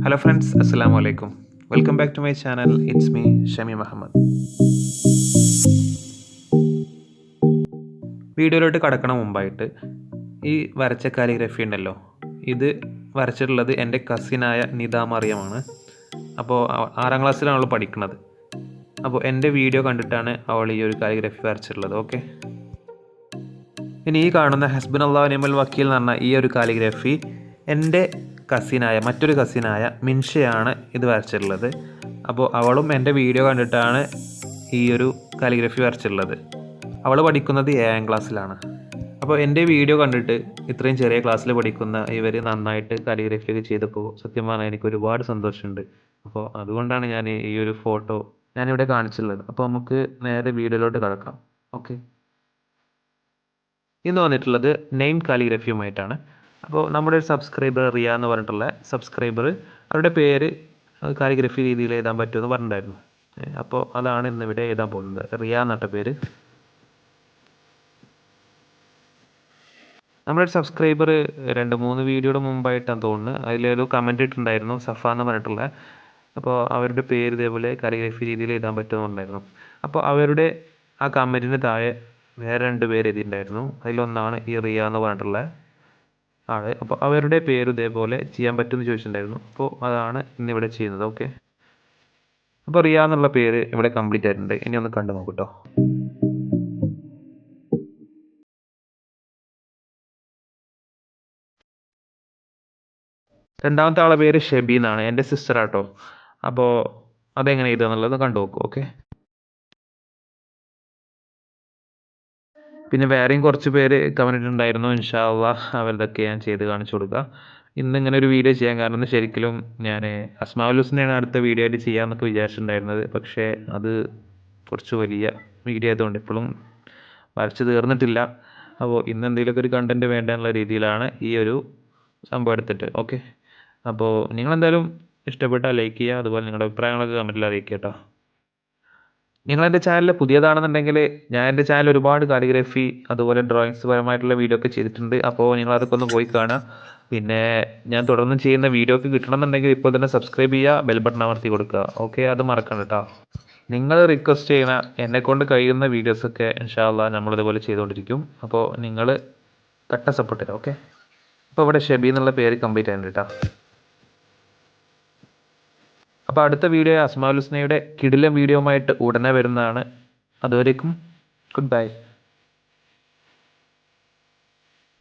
Hello friends, Assalamu alaikum. Welcome back to my channel. It's me, Shami Muhammad. വീഡിയോയിലോട്ട് കടക്കണ മുമ്പായിട്ട് ഈ വരച്ച calligraphy ഉണ്ടല്ലോ, ഇത് വരച്ചിട്ടുള്ളത് എൻ്റെ കസിനായ നിദ മറിയമാണ്. അപ്പോൾ 6ാം ക്ലാസ്സിലാണ് അവൾ പഠിക്കുന്നത്. അപ്പോൾ എൻ്റെ വീഡിയോ കണ്ടിട്ടാണ് അവൾ ഈ ഒരു കാലിഗ്രഫി വരച്ചിട്ടുള്ളത്. ഓക്കെ, ഇനി ഈ കാണുന്ന ഹസ്ബുനല്ലാഹു വനിഅമൽ വക്കീൽ എന്ന് പറഞ്ഞ ഈ ഒരു കാലിഗ്രഫി എൻ്റെ മറ്റൊരു കസിനായ മിൻഷയാണ് ഇത് വരച്ചിട്ടുള്ളത്. അപ്പോൾ അവളും എൻ്റെ വീഡിയോ കണ്ടിട്ടാണ് ഈ ഒരു കാലിഗ്രഫി വരച്ചിട്ടുള്ളത്. അവൾ പഠിക്കുന്നത് 7ാം ക്ലാസ്സിലാണ്. അപ്പോൾ എൻ്റെ വീഡിയോ കണ്ടിട്ട് ഇത്രയും ചെറിയ ക്ലാസ്സിൽ പഠിക്കുന്ന ഇവർ നന്നായിട്ട് കാലിഗ്രഫിയൊക്കെ ചെയ്തപ്പോൾ സത്യം പറഞ്ഞാൽ എനിക്ക് ഒരുപാട് സന്തോഷമുണ്ട്. അപ്പോൾ അതുകൊണ്ടാണ് ഞാൻ ഈ ഒരു ഫോട്ടോ ഞാനിവിടെ കാണിച്ചിട്ടുള്ളത്. അപ്പോൾ നമുക്ക് നേരെ വീഡിയോയിലോട്ട് കിടക്കാം. ഓക്കെ, ഇന്ന് വന്നിട്ടുള്ളത് നെയിം കാലിഗ്രഫിയുമായിട്ടാണ്. അപ്പോൾ നമ്മുടെ ഒരു സബ്സ്ക്രൈബർ റിയ എന്ന് പറഞ്ഞിട്ടുള്ള സബ്സ്ക്രൈബർ അവരുടെ പേര് കാലിഗ്രഫി രീതിയിൽ എഴുതാൻ പറ്റുമെന്ന് പറഞ്ഞിട്ടുണ്ടായിരുന്നു. അപ്പോൾ അതാണ് ഇന്നിവിടെ എഴുതാൻ പോകുന്നത്. റിയ എന്നിട്ട പേര്. നമ്മുടെ സബ്സ്ക്രൈബർ 2-3 വീഡിയോയുടെ മുമ്പായിട്ടാണ് തോന്നുന്നത്, അതിലൊരു കമൻറ്റ് ഇട്ടുണ്ടായിരുന്നു, സഫ എന്ന് പറഞ്ഞിട്ടുള്ള. അപ്പോൾ അവരുടെ പേര് ഇതേപോലെ കാലിഗ്രഫി രീതിയിൽ എഴുതാൻ പറ്റുമെന്നുണ്ടായിരുന്നു. അപ്പോൾ അവരുടെ ആ കമൻറ്റിന് താഴെ വേറെ 2 പേര് എഴുതിയിട്ടുണ്ടായിരുന്നു. അതിലൊന്നാണ് ഈ റിയ എന്ന് പറഞ്ഞിട്ടുള്ള ആള്. അപ്പോൾ അവരുടെ പേര് ഇതേപോലെ ചെയ്യാൻ പറ്റുമെന്ന് ചോദിച്ചിട്ടുണ്ടായിരുന്നു. അപ്പോൾ അതാണ് ഇന്നിവിടെ ചെയ്യുന്നത്. ഓക്കെ, അപ്പോൾ റിയ എന്നുള്ള പേര് ഇവിടെ കംപ്ലീറ്റ് ആയിട്ടുണ്ട്. ഇനി ഒന്ന് കണ്ടു നോക്കൂട്ടോ. രണ്ടാമത്തെ ആളെ പേര് ഷെബി എന്നാണ്, എൻ്റെ സിസ്റ്റർ ആട്ടോ. അപ്പോൾ അതെങ്ങനെ എഴുതുക എന്നുള്ളത് കണ്ടു നോക്കൂ. ഓക്കെ, പിന്നെ വേറെയും കുറച്ച് പേര് കമൻറ്റ് ഉണ്ടായിരുന്നു. ഇൻഷാ അള്ളാഹ് അവരുടെയൊക്കെ ഞാൻ ചെയ്ത് കാണിച്ചു കൊടുക്കുക. ഇന്നിങ്ങനെ ഒരു വീഡിയോ ചെയ്യാൻ കാരണം ശരിക്കും ഞാൻ അസ്മാഉൽ ഹുസ്നയാണ് അടുത്ത വീഡിയോ ആയിട്ട് ചെയ്യാമെന്നൊക്കെ വിചാരിച്ചിട്ടുണ്ടായിരുന്നത്. പക്ഷേ അത് കുറച്ച് വലിയ വീഡിയോ ആയതുകൊണ്ട് ഇപ്പോഴും വരച്ച് തീർന്നിട്ടില്ല. അപ്പോൾ ഇന്ന് എന്തെങ്കിലുമൊക്കെ ഒരു കണ്ടൻറ്റ് വേണ്ട രീതിയിലാണ് ഈ ഒരു സംഭവം എടുത്തിട്ട്. ഓക്കെ, അപ്പോൾ നിങ്ങളെന്തായാലും ഇഷ്ടപ്പെട്ടാൽ ലൈക്ക് ചെയ്യുക, അതുപോലെ നിങ്ങളുടെ അഭിപ്രായങ്ങളൊക്കെ കമൻറ്റിൽ അറിയിക്കുക കേട്ടോ. നിങ്ങളെൻ്റെ ചാനൽ പുതിയതാണെന്നുണ്ടെങ്കിൽ ഞാൻ എൻ്റെ ചാനൽ ഒരുപാട് കാലിഗ്രഫി അതുപോലെ ഡ്രോയിങ്സ് പരമായിട്ടുള്ള വീഡിയോ ഒക്കെ ചെയ്തിട്ടുണ്ട്. അപ്പോൾ നിങ്ങൾ അതൊക്കെ ഒന്ന് പോയി കാണുക. പിന്നെ ഞാൻ തുടർന്ന് ചെയ്യുന്ന വീഡിയോ ഒക്കെ കിട്ടണമെന്നുണ്ടെങ്കിൽ ഇപ്പോൾ തന്നെ സബ്സ്ക്രൈബ് ചെയ്യുക, ബെൽ ബട്ടൺ അമർത്തി കൊടുക്കുക. ഓക്കെ, അത് മറക്കണ്ട കേട്ടോ. നിങ്ങൾ റിക്വസ്റ്റ് ചെയ്യുന്ന എന്നെക്കൊണ്ട് കഴിയുന്ന വീഡിയോസൊക്കെ ഇൻഷാ അള്ളാഹ് നമ്മളിതുപോലെ ചെയ്തുകൊണ്ടിരിക്കും. അപ്പോൾ നിങ്ങൾ കട്ട സപ്പോർട്ട് തരാം. ഓക്കെ, അപ്പോൾ ഇവിടെ ഷെബി എന്നുള്ള പേര് കംപ്ലീറ്റ് ആയിട്ടുണ്ട് കേട്ടോ. അപ്പോൾ അടുത്ത വീഡിയോ അസ്മാഉൽ ഹുസ്നയുടെ കിടിലൻ വീഡിയോയുമായിട്ട് ഉടനെ വരുന്നതാണ്. അതുവരേക്കും ഗുഡ് ബൈ.